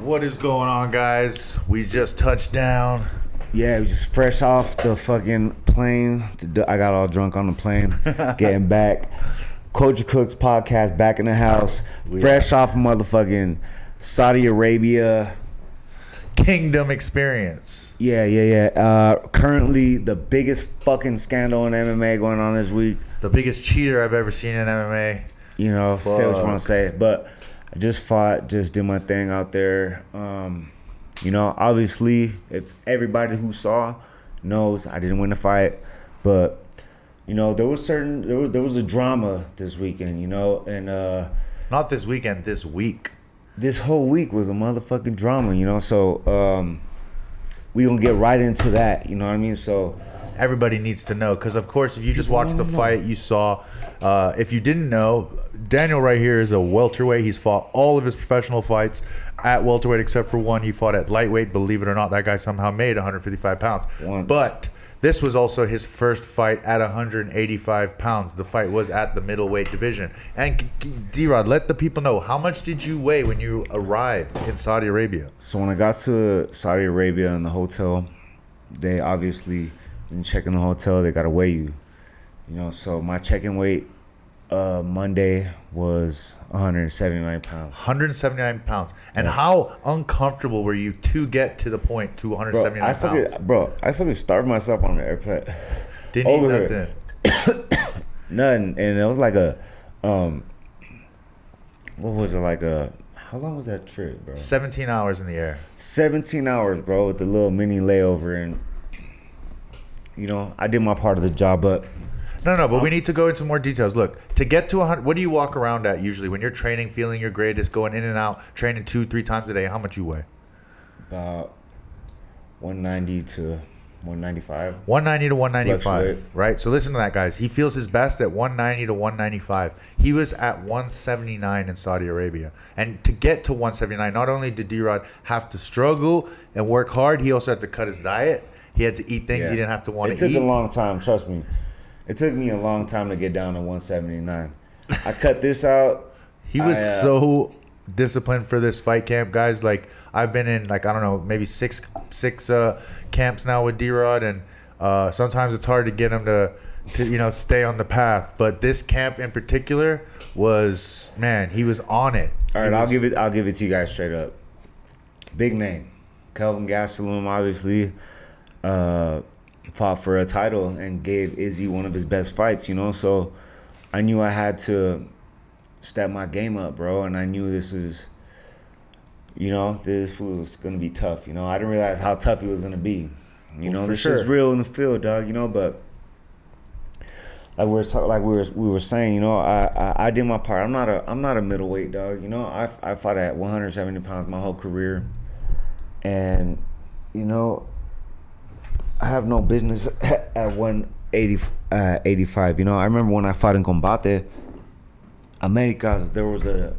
What is going on, guys? We just touched down. Yeah, we just fresh off the fucking plane. I got all drunk on the plane, getting back. Culture Crooks podcast back in the house. Fresh off motherfucking Saudi Arabia. Kingdom experience. Yeah. Currently, the biggest fucking scandal in MMA going on this week. The biggest cheater I've ever seen in MMA. You know, say what you want to say. But I just fought, just did my thing out there. You know, obviously, if everybody who saw knows I didn't win the fight, but you know, there was a drama this weekend, you know, and not this weekend, this week. This whole week was a motherfucking drama, you know. So we gonna get right into that, you know what I mean? So everybody needs to know, because of course, if you just watched the fight, you saw. If you didn't know, Daniel right here is a welterweight. He's fought all of his professional fights at welterweight except for one. He fought at lightweight. Believe it or not, that guy somehow made 155 pounds. Once. But this was also his first fight at 185 pounds. The fight was at the middleweight division. And D-Rrod, let the people know, how much did you weigh when you arrived in Saudi Arabia? So when I got to Saudi Arabia in the hotel, they obviously, when you check in the hotel, they gotta weigh you. You know, so my check-in weight Monday was 179 pounds. 179 pounds. And how uncomfortable were you to get to the point to 179 pounds? I fucking starved myself on the airplane. Didn't eat nothing. Nothing. And it was like a, what was it, like a, how long was that trip, bro? 17 hours in the air. 17 hours, bro, with the little mini layover. And, you know, I did my part of the job, but... No, but we need to go into more details. Look, to get to 100, what do you walk around at usually when you're training, feeling your greatest, going in and out, training 2-3 times a day? How much you weigh? About 190 to 195. 190 to 195, right? So listen to that, guys. He feels his best at 190 to 195. He was at 179 in Saudi Arabia. And to get to 179, not only did D-Rrod have to struggle and work hard, he also had to cut his diet. He had to eat things he didn't have to want to eat. It took a long time, trust me. It took me a long time to get down to 179. I cut this out. He was so disciplined for this fight camp, guys. Like, I've been in, like, I don't know, maybe six camps now with D-Rrod, and sometimes it's hard to get him to you know, stay on the path. But this camp in particular was, man, he was on it. All right, I'll give it to you guys straight up. Big name, Kelvin Gastelum, obviously. Fought for a title and gave Izzy one of his best fights, you know. So I knew I had to step my game up, bro. And I knew this was, you know, this was gonna be tough. You know, I didn't realize how tough it was gonna be. You know, this shit's real in the field, dog. You know, but we were saying, you know, I did my part. I'm not a middleweight, dog. You know, I fought at 170 pounds my whole career, and you know, I have no business at 185. You know, I remember when I fought in Combate Americas, there was a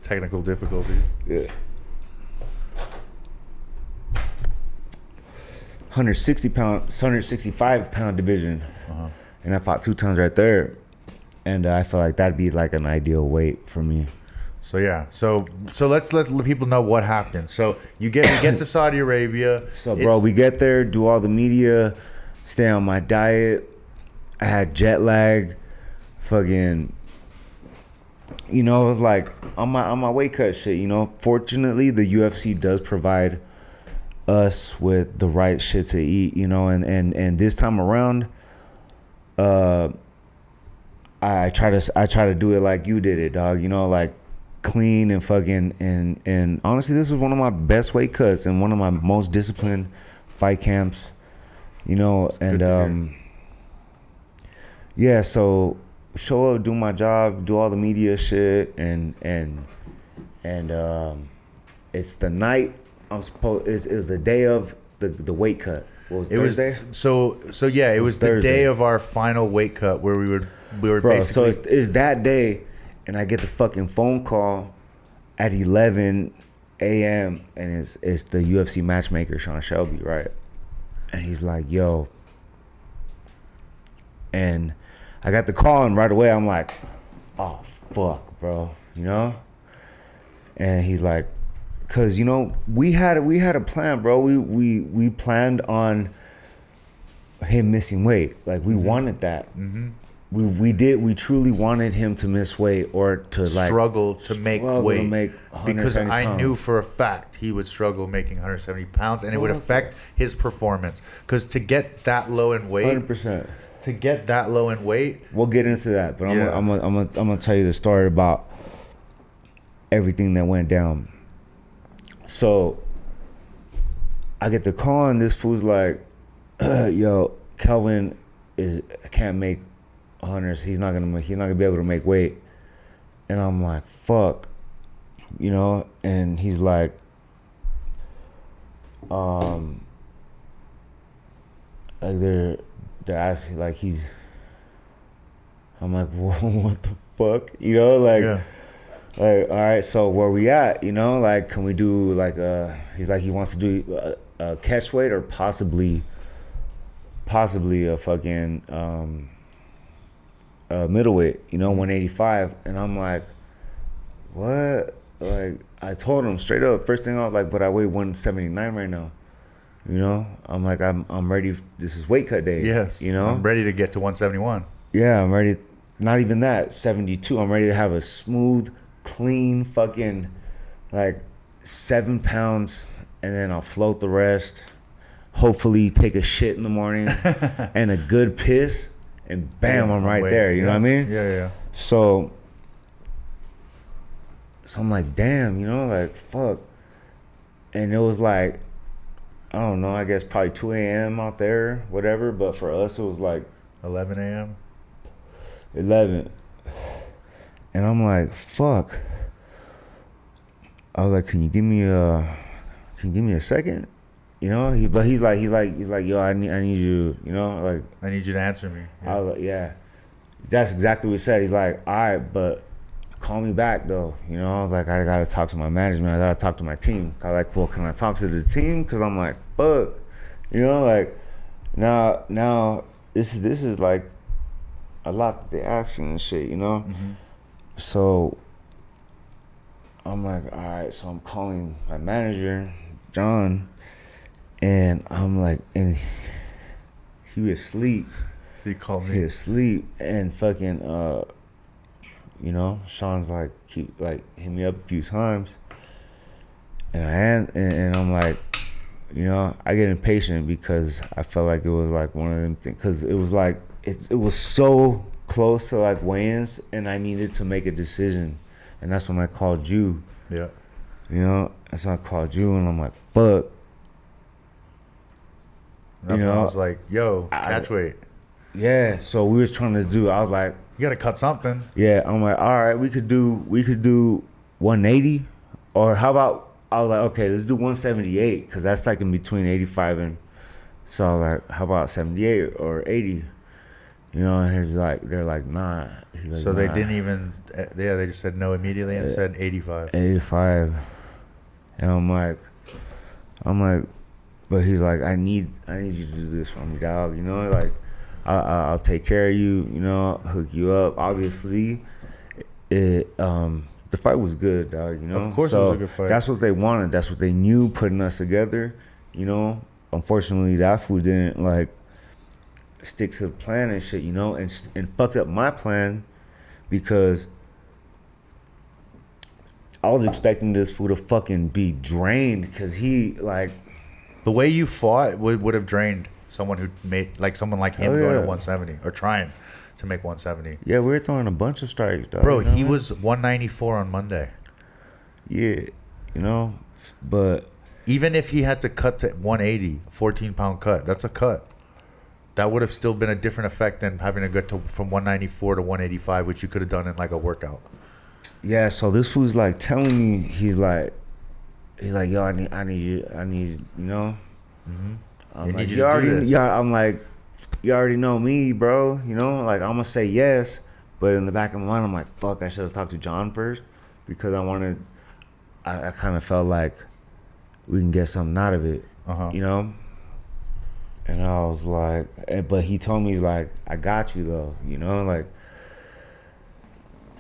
technical difficulties. Yeah. 165 pound division, and I fought 2 times right there, and I felt like that'd be like an ideal weight for me. So yeah, so let's let people know what happened. So we get to Saudi Arabia. So bro, we get there, do all the media, stay on my diet. I had jet lag, fucking, you know, it was like on my weight cut shit. You know, fortunately the UFC does provide us with the right shit to eat. You know, and this time around, I try to do it like you did it, dog. You know, like, clean and fucking, and honestly, this was one of my best weight cuts and one of my most disciplined fight camps, you know. And yeah, so show up, do my job, do all the media shit, and it's the night I'm supposed is the day of the weight cut. What was it? Thursday? So yeah, it was the day of our final weight cut where we were bro, basically. So it's that day. And I get the fucking phone call at 11 a.m. and it's the UFC matchmaker, Sean Shelby, right? And he's like, yo. And I got the call, and right away I'm like, oh, fuck, bro, you know? And he's like, cause you know, we had a plan, bro. We planned on him missing weight. Like we wanted that. We truly wanted him to miss weight or to like struggle to make weight, because I pounds. knew for a fact he would struggle making 170 pounds, and it would affect his performance. Because to get that low in weight, 100%. To get that low in weight, we'll get into that. But I'm gonna tell you the story about everything that went down. So I get the call, and this fool's like, "Yo, Kelvin can't make 100s. He's not gonna be able to make weight." And I'm like, "Fuck," you know. And he's like, like they're asking, like he's. I'm like, "Whoa, what the fuck?" You know, like. Yeah. Like, all right, so where we at? You know, like, can we do like he's like, he wants to do a catch weight or possibly a fucking middleweight, you know, 185. And I'm like, what? Like, I told him straight up, first thing I was like, but I weigh 179 right now. You know, I'm like, I'm ready. This is weight cut day. Yes, you know, I'm ready to get to 171. Yeah, I'm ready. Not even that, 72. I'm ready to have a smooth, clean fucking like 7 pounds, and then I'll float the rest. Hopefully take a shit in the morning and a good piss, and bam, I'm right there. You know what I mean? Yeah. So I'm like, damn, you know, like fuck. And it was like, I don't know, I guess probably 2 a.m. out there, whatever. But for us, it was like 11 a.m. 11. And I'm like, fuck. I was like, can you give me a second? You know, he's like, yo, I need you, you know, like, I need you to answer me. Yeah. I was like, yeah. That's exactly what he said. He's like, all right, but call me back though. You know, I was like, I gotta talk to my management. I gotta talk to my team. I was like, well, can I talk to the team? Cause I'm like, fuck. You know, like now this is like a lot that they action and shit, you know? So I'm like, all right, so I'm calling my manager, John, and I'm like, and he was asleep. So you called me. He was asleep, and fucking, you know, Sean's like, keep like hit me up a few times, and I'm like, you know, I get impatient because I felt like it was like one of them things, because it was like it was so close to like weigh-ins, and I needed to make a decision, and that's when I called you. Yeah. You know, that's when I called you, and I'm like, fuck. That's when I was like, yo, catch weight. Yeah. So we was trying to do. I was like, you gotta cut something. Yeah. I'm like, all right, we could do 180, or how about? I was like, okay, let's do 178, because that's like in between 85 and. So I was like, how about 78 or 80? You know, and he's like, they're like, nah. Like, so they didn't even, they just said no immediately and said 85. 85. And I'm like, but he's like, I need you to do this for me, dog. You know, like, I'll take care of you, you know, hook you up. Obviously, the fight was good, dog, you know. Of course, so it was a good fight. That's what they wanted. That's what they knew, putting us together, you know. Unfortunately, that fool didn't, like, stick to the plan and shit, you know, and fucked up my plan, because I was expecting this fool to fucking be drained, because he, like, the way you fought would have drained someone who made, like, someone like him going to 170 or trying to make 170. Yeah, we were throwing a bunch of strikes, dog. Bro, you know he was 194 on Monday. Yeah, you know, but even if he had to cut to 180, 14-pound cut, that's a cut. That would have still been a different effect than having to get from 194 to 185, which you could have done in like a workout. Yeah, so this fool's like telling me, he's like, yo, I need you, you know. I need you to do this. Yeah, I'm like, you already know me, bro. You know, like, I'm gonna say yes, but in the back of my mind, I'm like, fuck, I should have talked to John first, because I kind of felt like we can get something out of it, you know. And I was like, but he told me, he's like, I got you though, you know, like.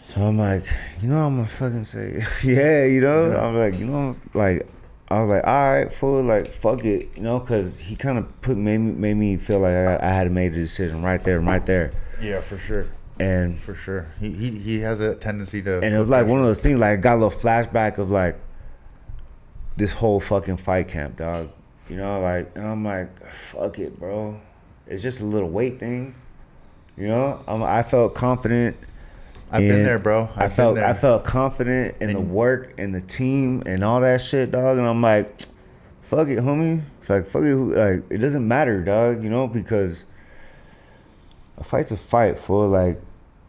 So I'm like, you know, I'm gonna fucking say, yeah, you know. Yeah. I'm like, you know, like, I was like, all right, fool, like, fuck it, you know, because he kind of made me feel like I had made a decision right there, right there. Yeah, for sure. And For sure. He has a tendency to. and it was like one of those things, like, I got a little flashback of like this whole fucking fight camp, dog. You know, like, and I'm like, fuck it, bro. It's just a little weight thing. You know, I felt confident. I've been there, bro. I felt confident in the work and the team and all that shit, dog. And I'm like, fuck it, homie. It's like, fuck it. Like, it doesn't matter, dog. You know, because a fight's a fight, fool. Like,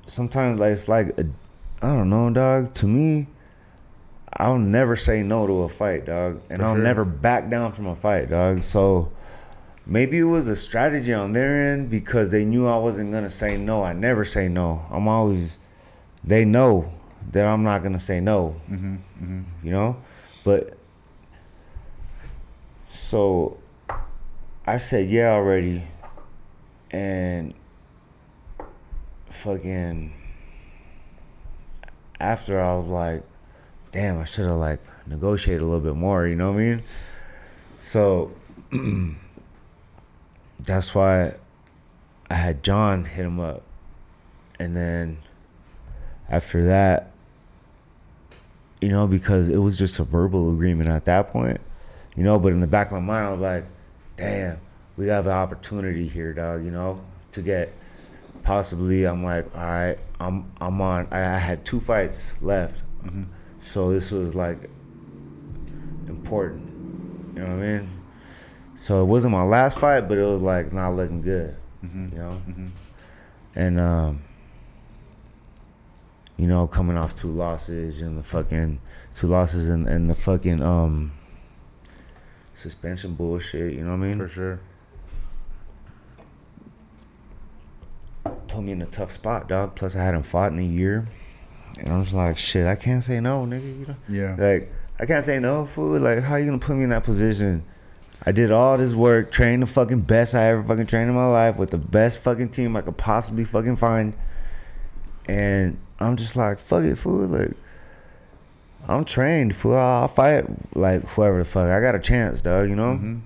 sometimes, like, it's like, I don't know, dog. To me, I'll never say no to a fight, dog. And I'll never back down from a fight, dog. So maybe it was a strategy on their end because they knew I wasn't going to say no. I never say no. I'm always... They know that I'm not gonna say no, you know. But so I said yeah already, and fucking after I was like, damn, I should have like negotiated a little bit more. You know what I mean? So that's why I had John hit him up, and then. After that, you know, because it was just a verbal agreement at that point, you know, but in the back of my mind, I was like, damn, we have an opportunity here, dog, you know, to get possibly, I'm like, all right, I'm on, I had 2 fights left. So this was like important, you know what I mean? So it wasn't my last fight, but it was like not looking good, you know? And, you know, coming off 2 losses and the fucking 2 losses and the fucking suspension bullshit, you know what I mean? For sure. Put me in a tough spot, dog. Plus I hadn't fought in a year. And I was like, shit, I can't say no, nigga, you know? Yeah. Like, I can't say no, fool. Like, how you gonna put me in that position? I did all this work, trained the fucking best I ever fucking trained in my life with the best fucking team I could possibly fucking find. And I'm just like, fuck it, fool. Like, I'm trained, fool. I'll fight like whoever the fuck. I got a chance, dog. You know,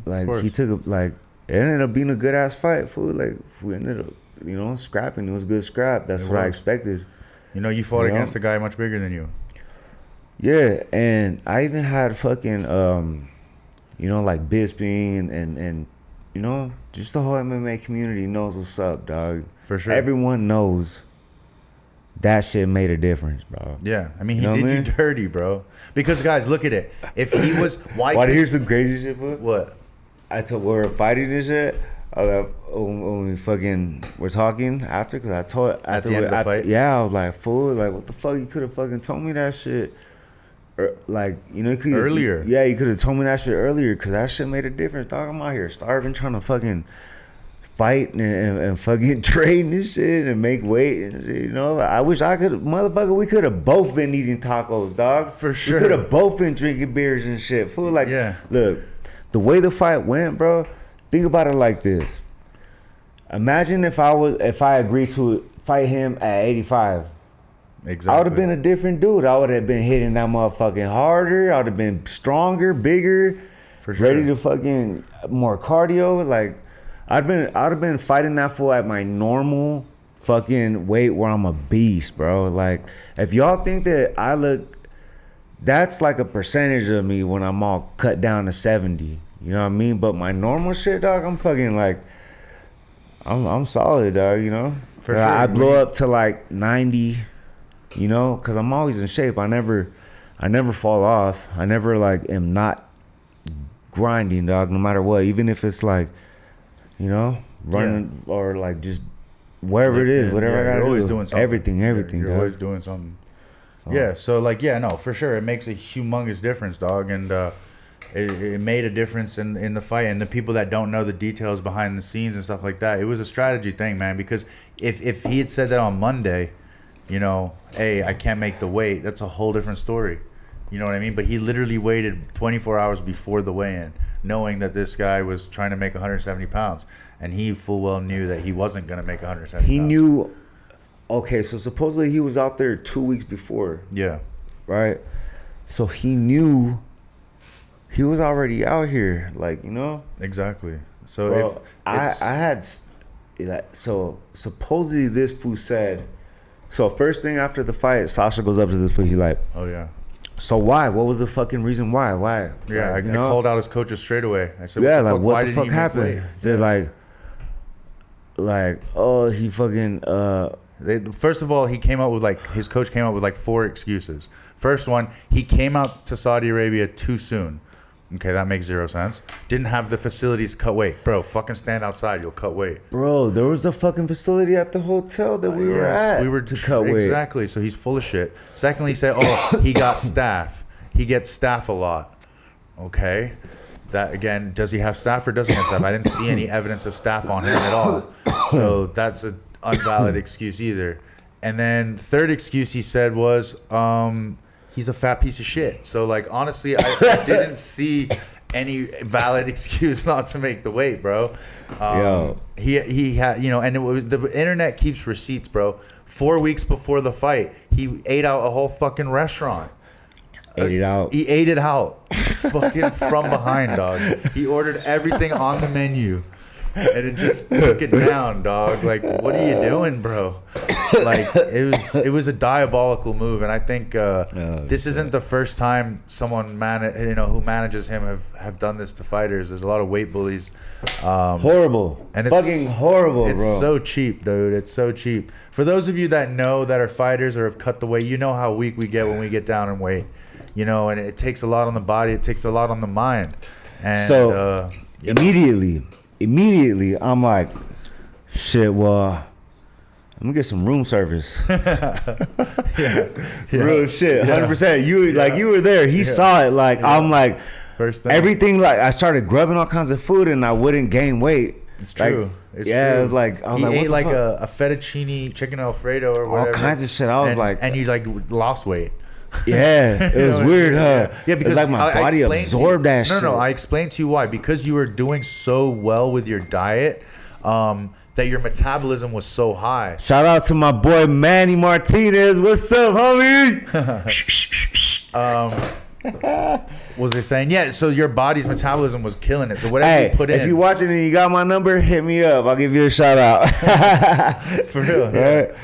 like he took like it ended up being a good ass fight, fool. Like we ended up, you know, scrapping. It was a good scrap. That's what I expected. You know, you fought against a guy much bigger than you. Yeah, and I even had fucking, you know, like Bisping and you know, just the whole MMA community knows what's up, dog. For sure. Everyone knows. That shit made a difference, bro. Yeah, I mean, he did you dirty, bro. Because guys, look at it. If he was, why? Want to hear some crazy shit, bro? What? I told we were fighting this shit. When we fucking were talking after, because I told at the end of the fight. Yeah, I was like, fool, like what the fuck? You could have fucking told me that shit. Like, you know, earlier. Yeah, you could have told me that shit earlier, because that shit made a difference, dog. I'm out here starving, trying to fucking fight and fucking train this shit and make weight and shit, you know. I wish I could, motherfucker, we could have both been eating tacos, dog. For sure. We could have both been drinking beers and shit. Fool, like, yeah. Look, the way the fight went, bro, think about it like this. Imagine if I agreed to fight him at 85. Exactly. I would have been a different dude. I would have been hitting that motherfucking harder. I would have been stronger, bigger, for sure. Ready to fucking more cardio. Like, I'd have been fighting that fool at my normal fucking weight where I'm a beast, bro. Like, if y'all think that I look, that's like a percentage of me when I'm all cut down to 70. You know what I mean? But my normal shit, dog, I'm fucking like, I'm solid, dog, you know? For sure. I blow up to like 90, you know? Because I'm always in shape. I never fall off. I never like am not grinding, dog, no matter what. Even if it's like, you know, running or like just wherever it is, whatever I gotta do. You're always doing something. Everything, You're always doing something. So. Yeah, so like, yeah, no, for sure. It makes a humongous difference, dog. And it made a difference in the fight. And the people that don't know the details behind the scenes and stuff like that, it was a strategy thing, man. Because if he had said that on Monday, you know, hey, I can't make the weight, that's a whole different story. You know what I mean? But he literally waited 24 hours before the weigh-in, knowing that this guy was trying to make 170 pounds. And he full well knew that he wasn't going to make 170 pounds. He knew okay, so supposedly he was out there 2 weeks before. Yeah. Right? So he knew he was already out here, like, you know? Exactly. So bro, I had, so supposedly this fool said, so first thing after the fight, Sasha goes up to this fool, he's like, oh yeah. So why? What was the fucking reason why? Why? Yeah, like, I called out his coaches straight away. I said, yeah, what the fuck happened? They're like, oh, he fucking, first of all, he came out with his coach came out with 4 excuses. First one, he came out to Saudi Arabia too soon. Okay, that makes 0 sense. Didn't have the facilities to cut weight. Bro, fucking stand outside, you'll cut weight. Bro, there was a fucking facility at the hotel that we were at. We were to cut weight. Exactly, so he's full of shit. Secondly, he said, oh, he got staff. He gets staff a lot. Okay. That again, does he have staff or doesn't he have staff? I didn't see any evidence of staff on him at all. So that's an invalid excuse either. And then third excuse he said was, he's a fat piece of shit. So like honestly, I didn't see any valid excuse not to make the weight, bro. He had, you know, and the internet keeps receipts, bro. 4 weeks before the fight, he ate out a whole fucking restaurant. Ate it out. He ate it out, fucking from behind, dog. He ordered everything on the menu, and it just took it down, dog. Like, what are you doing, bro? Like, it was a diabolical move, and I think this isn't the first time someone who manages him have done this to fighters. There's a lot of weight bullies. Horrible, and it's fucking horrible, it's bro. It's so cheap, dude. It's so cheap. For those of you that are fighters or have cut the weight, you know how weak we get when we get down in weight. You know, and it takes a lot on the body. It takes a lot on the mind. And so immediately, I'm like, shit. Well, I'm gonna get some room service. Real shit, 100%. You were there. He saw it. Like I'm like, first thing. Everything. Like I started grubbing all kinds of food, and I wouldn't gain weight. It's true. It's true. It was like I was he like, ate like a fettuccine chicken Alfredo or whatever. All kinds of shit. I was like, and you like lost weight. Yeah, it was weird, huh? Yeah, because like my body absorbed that shit. No, I explained to you why. Because you were doing so well with your diet, that your metabolism was so high. Shout out to my boy Manny Martinez. What's up, homie? What was I saying? Yeah, so your body's metabolism was killing it. So whatever you put in. If you're watching and you got my number, hit me up. I'll give you a shout out. For real. Right?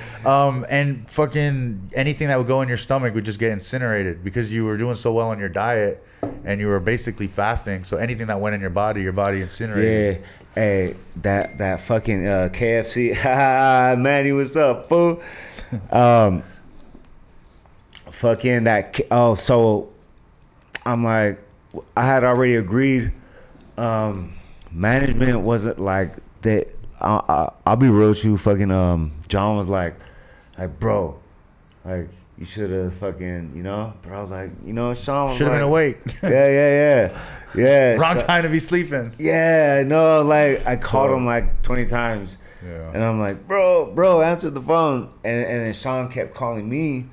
And fucking anything that would go in your stomach would just get incinerated because you were doing so well on your diet and you were basically fasting. So anything that went in your body incinerated. Yeah. Hey, that fucking KFC. Manny, what's up, fool? Fucking that. Oh, so I'm like, I had already agreed. Management wasn't like that. I'll be real with you. Fucking John was like, bro, like you should have fucking, you know. But I was like, you know, Sean should have been awake. Yeah. Wrong time to be sleeping. Yeah, no, like I called him like 20 times. Yeah. And I'm like, bro, answer the phone. And then Sean kept calling me.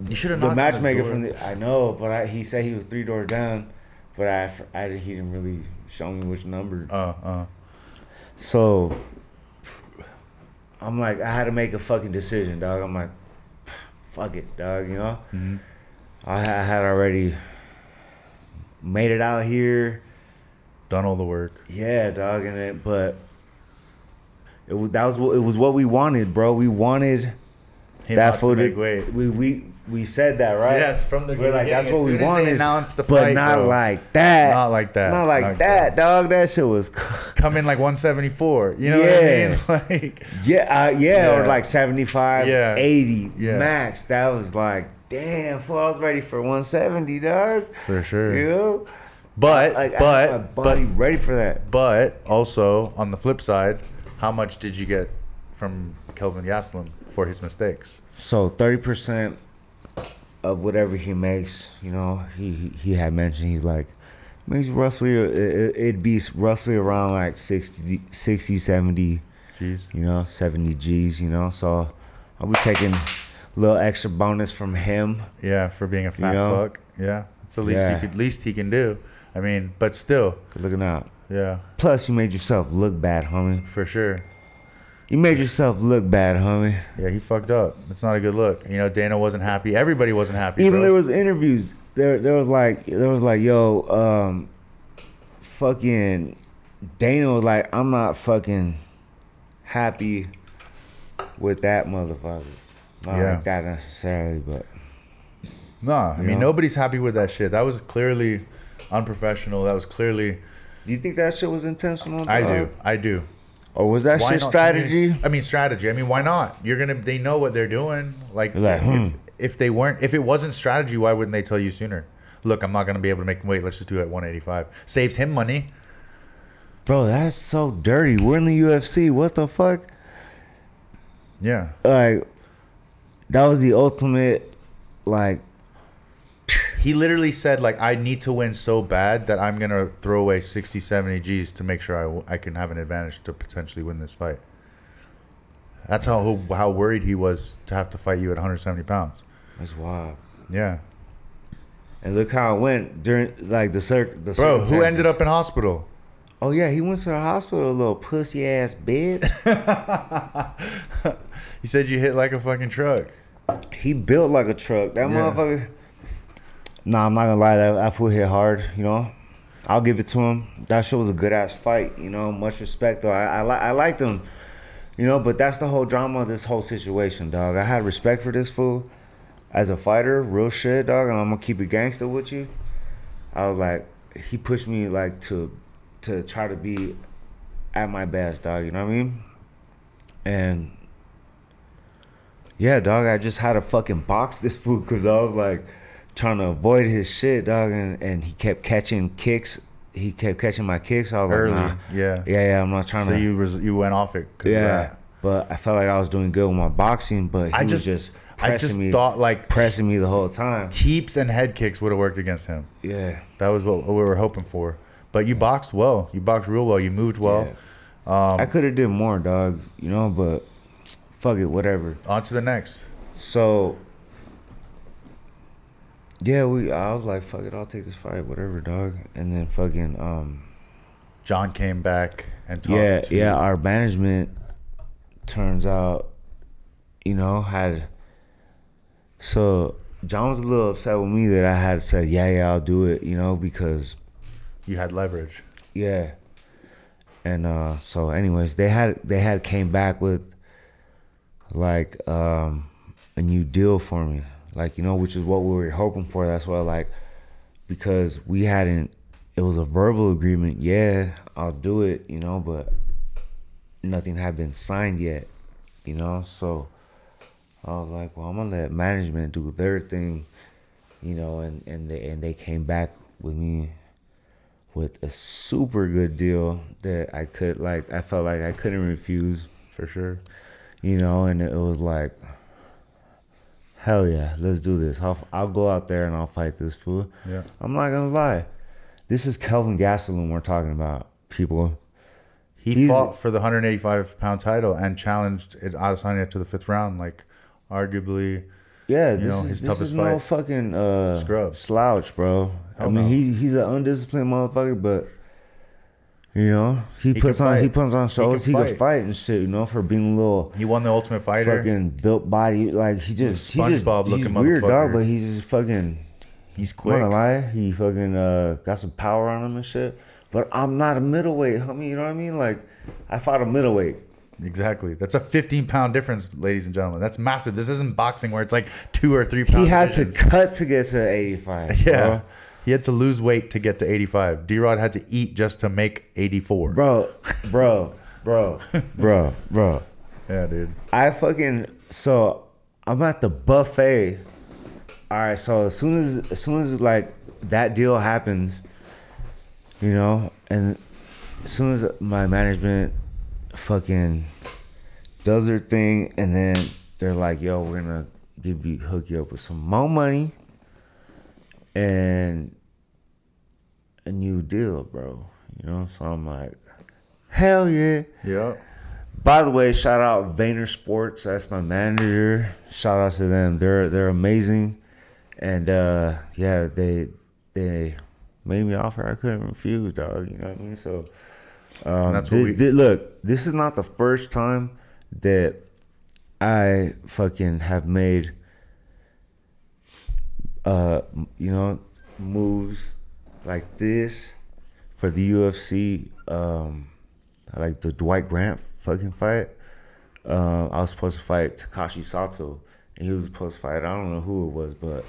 You should have the matchmaker from the. I know, but he said he was 3 doors down, but he didn't really show me which number. So I'm like, I had to make a fucking decision, dog. I'm like, fuck it, dog. You know, I had already made it out here, done all the work. Yeah, dog, but it was what we wanted, bro. We wanted that food. We said that, right? Yes, from the beginning. Like, that's what we wanted. They announced the but fight, not bro. like that. Not like that, dog. That shit was come in like 174. You know what I mean? Like or like 75, 80 max. That was like, damn, fool, I was ready for 170, dog. For sure. You know? But I had my body ready for that. But also on the flip side, how much did you get from Kelvin Gastelum for his mistakes? So 30% of whatever he makes, you know, he had mentioned, he's like, makes roughly, it'd be roughly around like 60, 70 G's, you know, 70 G's, you know. So I'll be taking a little extra bonus from him. Yeah, for being a fat fuck. Yeah, it's the least he can do. I mean, but still, good looking out. Yeah. Plus, you made yourself look bad, homie. For sure. You made yourself look bad, homie. Yeah, he fucked up. It's not a good look. You know, Dana wasn't happy. Everybody wasn't happy. Even bro. there was interviews. There was like, yo, fucking Dana was like, I'm not fucking happy with that motherfucker. Not like that necessarily, but nah. I mean, nobody's happy with that shit. That was clearly unprofessional. That was clearly. Do you think that shit was intentional? I do. Or was that shit strategy? I mean, strategy. I mean, why not? They know what they're doing. Like if it wasn't strategy, why wouldn't they tell you sooner? Look, I'm not gonna be able to make him wait. Let's just do it at 185. Saves him money. Bro, that's so dirty. We're in the UFC. What the fuck? Yeah. Like, that was the ultimate, like. He literally said, like, I need to win so bad that I'm going to throw away 60, 70 G's to make sure I can have an advantage to potentially win this fight. That's how worried he was to have to fight you at 170 pounds. That's wild. Yeah. And look how it went during, like, the Bro, who ended up in hospital? Oh, yeah, he went to the hospital, a little pussy-ass bitch. He said you hit like a fucking truck. He built like a truck. That motherfucker... Nah, I'm not gonna lie, that fool hit hard, you know. I'll give it to him. That shit was a good ass fight, you know. Much respect though. I liked him, you know. But that's the whole drama of this whole situation, dog. I had respect for this fool as a fighter, real shit, dog. And I'm gonna keep it gangster with you. I was like, he pushed me like to try to be at my best, dog. You know what I mean? And yeah, dog. I just had to fucking box this fool because I was like. Trying to avoid his shit, dog, and he kept catching kicks. He kept catching my kicks. I was early, like, nah. yeah. I'm not trying to. So you went off it, of that. But I felt like I was doing good with my boxing, but he was just pressing me. Thought like pressing me the whole time. Teeps and head kicks would have worked against him. Yeah, that was what we were hoping for. But you boxed well. You boxed real well. You moved well. Yeah. I could have did more, dog. You know, but fuck it, whatever. On to the next. So. Yeah, I was like, fuck it, I'll take this fight, whatever, dog. And then fucking John came back and talked. Yeah, our management turns out, you know, so John was a little upset with me that I had said, yeah, I'll do it, you know, because you had leverage. Yeah. And so anyways, they had came back with like a new deal for me. Like, you know, which is what we were hoping for. That's why, like, because it was a verbal agreement. Yeah, I'll do it, you know, but nothing had been signed yet, you know. So I was like, well, I'm going to let management do their thing, you know, and they came back with me with a super good deal that I felt like I couldn't refuse for sure, you know, and it was like, hell yeah, let's do this. I'll go out there and I'll fight this fool. Yeah. I'm not gonna lie. This is Kelvin Gastelum we're talking about, people. He fought for the 185-pound title and challenged Adesanya to the 5th round, like arguably. Yeah, his toughest fight. No fucking scrub slouch, bro. Hell I mean, no. he's an undisciplined motherfucker, but you know, he puts on shows. He can fight and shit, you know, for being a little. He won the Ultimate Fighter. Fucking built body, like he just SpongeBob-looking he's weird, motherfucker. dog, but he's just fucking. He's quick. I'm not gonna lie, he fucking got some power on him and shit. But I'm not a middleweight, homie. You know what I mean? Like, I fought a middleweight. Exactly. That's a 15-pound difference, ladies and gentlemen. That's massive. This isn't boxing where it's like 2 or 3 pounds. He had to cut to get to 85. Yeah. Bro. He had to lose weight to get to 85. D-Rrod had to eat just to make 84. Bro. Yeah, dude. So I'm at the buffet. All right, so as soon as like that deal happens, you know, and as soon as my management fucking does their thing, and then they're like, yo, we're gonna hook you up with some more money and a new deal, bro. You know, so I'm like, hell yeah. Yeah. By the way, shout out Vayner Sports. That's my manager. Shout out to them. They're amazing. And yeah, they made me an offer I couldn't refuse, dog. You know what I mean? So that's look, this is not the first time that I fucking have made, you know, moves like this for the UFC. Like the Dwight Grant fucking fight. I was supposed to fight Takashi Sato, and he was supposed to fight, I don't know who it was, but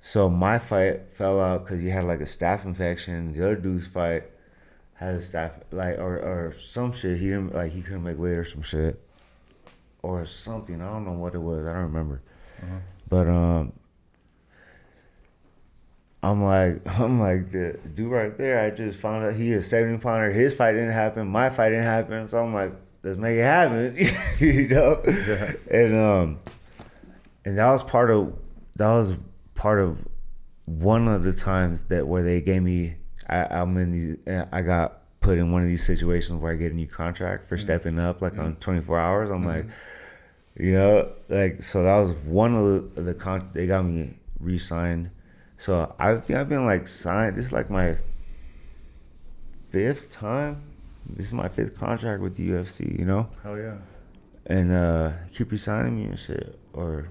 so my fight fell out because he had like a staph infection. The other dude's fight had a staph, like, or some shit. He didn't, like, he couldn't make weight or some shit or something. I don't know what it was. I don't remember. But I'm like the dude right there. I just found out he is 70-pounder. His fight didn't happen. My fight didn't happen. So I'm like, let's make it happen, you know. Yeah. And that was part of one of the times that where they gave me. I got put in one of these situations where I get a new contract for stepping up, like on 24 hours. I'm like, you know, like, so that was one of the they got me re-signed. So I think I've been like signed. This is like my 5th time. This is my 5th contract with the UFC, you know? Hell yeah. And keep re-signing me and shit. Or,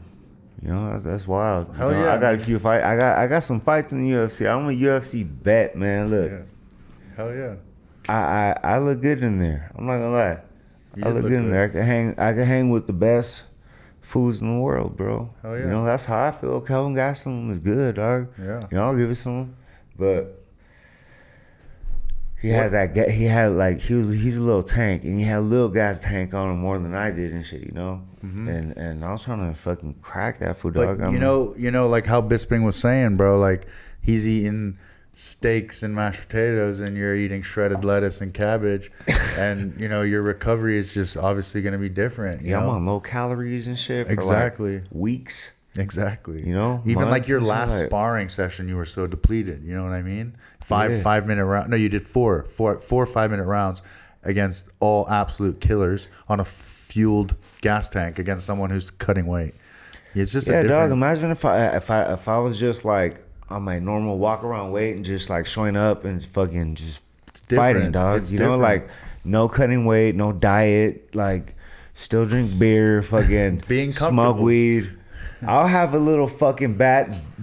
you know, that's wild. Hell yeah. I got a few fights. I got some fights in the UFC. I'm a UFC vet, man. Look. Yeah. Hell yeah. I look good in there. I'm not gonna lie. I look good in there. I can hang with the best foods in the world, bro. Hell yeah. You know, that's how I feel. Kelvin Gastelum is good, dog. Yeah. You know, I'll give it to him. But he's a little tank, and he had a little guy's tank on him more than I did and shit, you know? And I was trying to fucking crack that food, dog. But you know, like how Bisping was saying, bro, like he's eating steaks and mashed potatoes and you're eating shredded lettuce and cabbage, and you know your recovery is just obviously going to be different. You know? I'm on low calories and shit for like weeks. Exactly. You know, even like your last sparring session, you were so depleted. You know what I mean? 5-minute round. No, you did four 5-minute rounds against all absolute killers on a fueled gas tank against someone who's cutting weight. It's just dog. Imagine if I was just like on my normal walk around weight and just like showing up and fucking just fighting, dog. You know, like no cutting weight, no diet, like still drink beer, fucking being smoke weed. I'll have a little fucking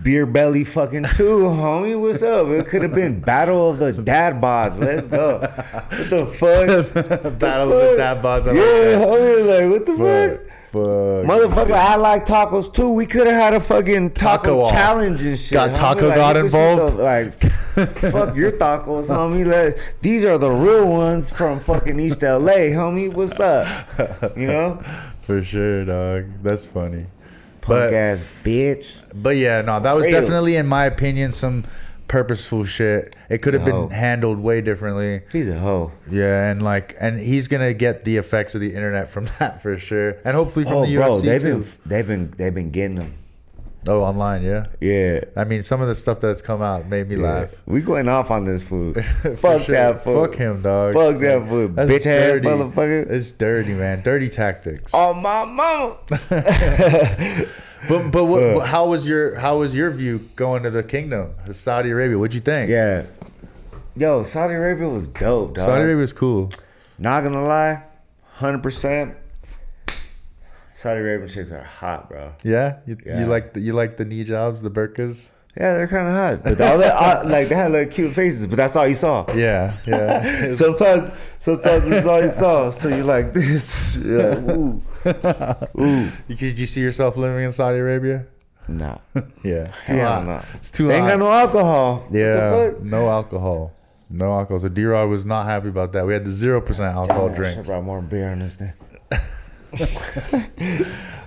beer belly fucking too, homie. What's up? It could have been Battle of the Dad Bods. Let's go. What the fuck? Battle of the Dad Bods. Homie, like what the fuck? Motherfucker, I like tacos too. We could have had a fucking taco challenge and shit. Got Taco God involved? Like, fuck your tacos, homie. These are the real ones from fucking East LA, homie. What's up? You know? For sure, dog. That's funny. Punk ass bitch. But yeah, no, that was definitely, in my opinion, some purposeful shit. It could have been handled way differently. He's a hoe. Yeah, and he's gonna get the effects of the internet from that for sure, and hopefully from the UFC too. They've been getting them. Oh, online, yeah. Yeah. I mean, some of the stuff that's come out made me laugh. We going off on this food. Fuck that food. Fuck him, dog. Fuck that food. That's bitch dirty. ass motherfucker. It's dirty, man. Dirty tactics. Oh my mama. But how was your view going to the kingdom, Saudi Arabia? What'd you think? Yeah. Yo, Saudi Arabia was dope, dog. Saudi Arabia was cool. Not gonna lie, 100%. Saudi Arabian chicks are hot, bro. Yeah? You like the knee jobs, the burkas? Yeah, they're kind of hot. But all that, like, they had like cute faces, but that's all you saw. Yeah. sometimes that's all you saw. So you're like this. You're like, ooh. Ooh. Did you see yourself living in Saudi Arabia? Nah. Yeah. It's too hot. Nah. It's too they hot. Ain't got no alcohol. Yeah. What the fuck? No alcohol. No alcohol. So D-Rrod was not happy about that. We had the 0% alcohol drinks. I brought more beer on this thing.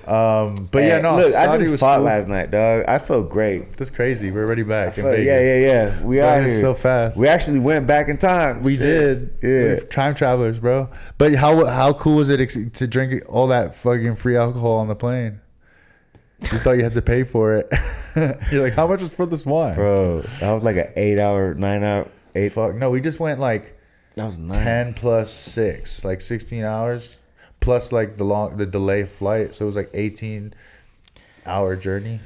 But yeah, no. Look, Saudi I just was fought cool. last night, dog. I felt great. That's crazy. We're already back in Vegas. Yeah. We are here so fast. We actually went back in time. We did. Yeah. We're time travelers, bro. But how cool was it to drink all that fucking free alcohol on the plane? You thought you had to pay for it. You're like, how much is for this wine? Bro, that was like an 9 hour. Fuck. No, we just went like that was 10 plus 6, like 16 hours. Plus like the delay flight. So it was like 18-hour journey.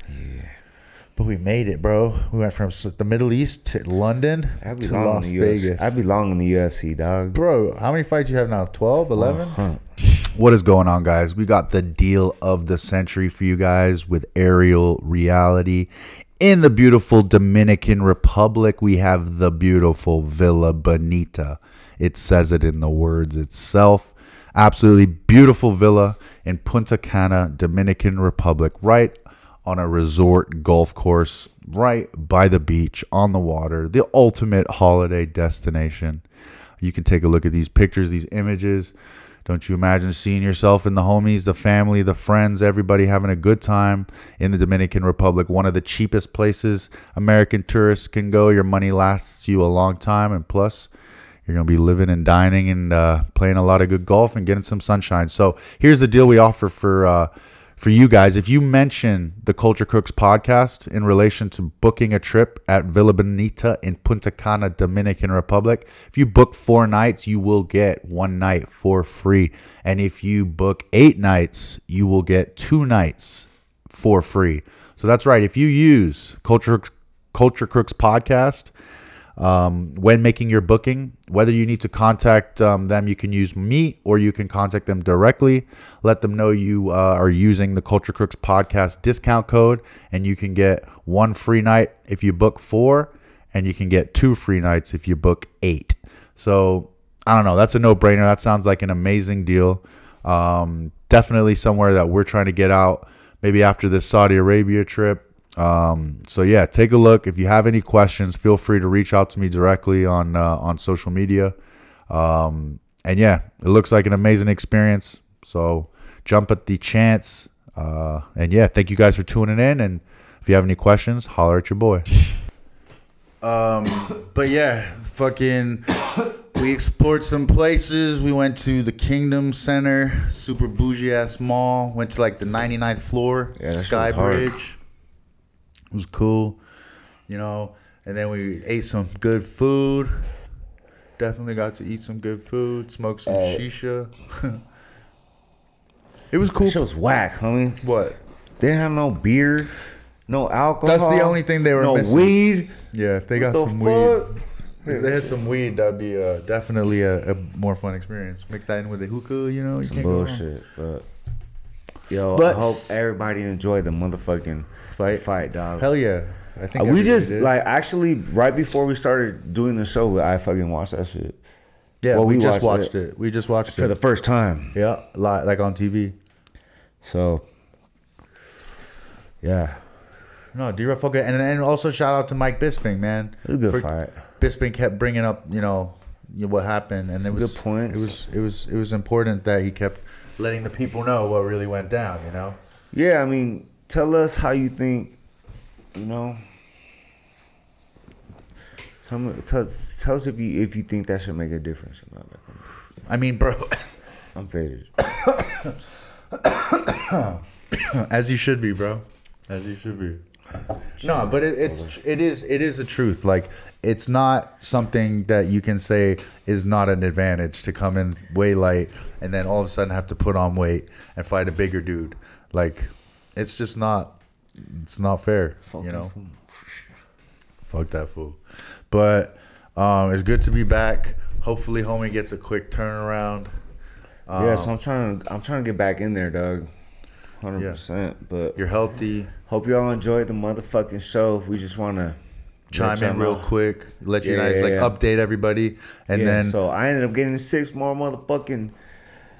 Yeah. But we made it, bro. We went from the Middle East to London to Las Vegas. I belong in the UFC, dog. Bro, how many fights you have now? 12, 11? What is going on, guys? We got the deal of the century for you guys with Aerial Reality. In the beautiful Dominican Republic, we have the beautiful Villa Bonita. It says it in the words itself. Absolutely beautiful villa in Punta Cana, Dominican Republic, right on a resort golf course, right by the beach, on the water, the ultimate holiday destination. You can take a look at these pictures, these images. Don't you imagine seeing yourself and the homies, the family, the friends, everybody having a good time in the Dominican Republic, one of the cheapest places American tourists can go. Your money lasts you a long time, and plus, you're going to be living and dining and playing a lot of good golf and getting some sunshine. So here's the deal we offer for you guys. If you mention the Culture Crooks podcast in relation to booking a trip at Villa Bonita in Punta Cana, Dominican Republic, if you book 4 nights, you will get 1 night for free. And if you book 8 nights, you will get 2 nights for free. So that's right. If you use Culture Crooks podcast when making your booking, whether you need to contact them, you can use me or you can contact them directly. Let them know you are using the Culture Crooks podcast discount code, and you can get 1 free night if you book 4, and you can get 2 free nights if you book 8. So I don't know. That's a no-brainer. That sounds like an amazing deal. Definitely somewhere that we're trying to get out maybe after this Saudi Arabia trip. So yeah, take a look. If you have any questions, feel free to reach out to me directly on social media. And yeah, it looks like an amazing experience. So jump at the chance. And yeah, thank you guys for tuning in. And if you have any questions, holler at your boy. But yeah, we explored some places. We went to the Kingdom Center, super bougie ass mall. Went to like the 99th floor, Sky Bridge. It was cool, you know, and then we ate some good food. Definitely got to eat some good food, smoke some shisha. It was cool. That shit was whack, homie. What? They didn't have no beer, no alcohol. That's the only thing they were missing. No weed. Yeah, if they got some weed. If they had some weed, that'd be definitely a more fun experience. Mix that in with the hookah, you know. You some bullshit, but I hope everybody enjoyed the motherfucking fight, dog. Hell yeah. I think we just like actually right before we started doing the show, I fucking watched that shit. Yeah, well, we just watched it. We just watched it for the first time. Yeah, like on TV. So yeah. No, D-Rrod fucking, and also shout out to Mike Bisping, man. It was a good fight. Bisping kept bringing up, what happened, and it was good points. It was important that he kept letting the people know what really went down, you know. Yeah, I mean, tell us how you think, Tell us if you think that should make a difference or not. I mean, bro, I'm faded. As you should be, bro. As you should be. No, but it is a truth. Like, it's not something that you can say is not an advantage to come in way light and then all of a sudden have to put on weight and fight a bigger dude. Like, it's just not. It's not fair. Fuck that fool. But it's good to be back. Hopefully, homie gets a quick turnaround. So I'm trying to get back in there, dog. 100%. But you're healthy. Hope y'all enjoyed the motherfucking show. We just want to chime in real quick, let you guys update everybody, and then so I ended up getting 6 more motherfucking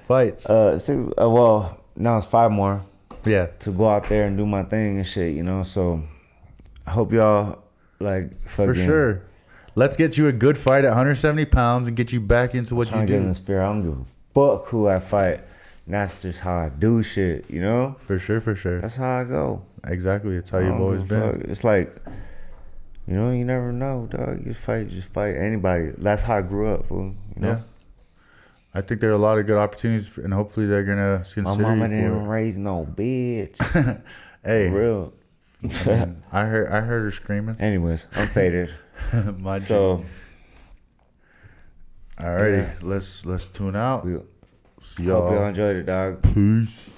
fights. Well, now it's 5 more. Yeah, to go out there and do my thing and shit, So I hope y'all like fucking. For sure. Let's get you a good fight at 170 pounds and get you back into what you do. In this fear, I don't give a fuck who I fight. That's just how I do shit, For sure. That's how I go. Exactly. It's how you've always been. It's like, you never know, dog. You just fight anybody. That's how I grew up, fool. Yeah. I think there are a lot of good opportunities, and hopefully they're gonna consider. My mama didn't raise no bitch. Hey, for real. I heard her screaming. Anyways, I'm faded. Alrighty, let's tune out. See y'all. Hope y'all enjoyed it, dog. Peace.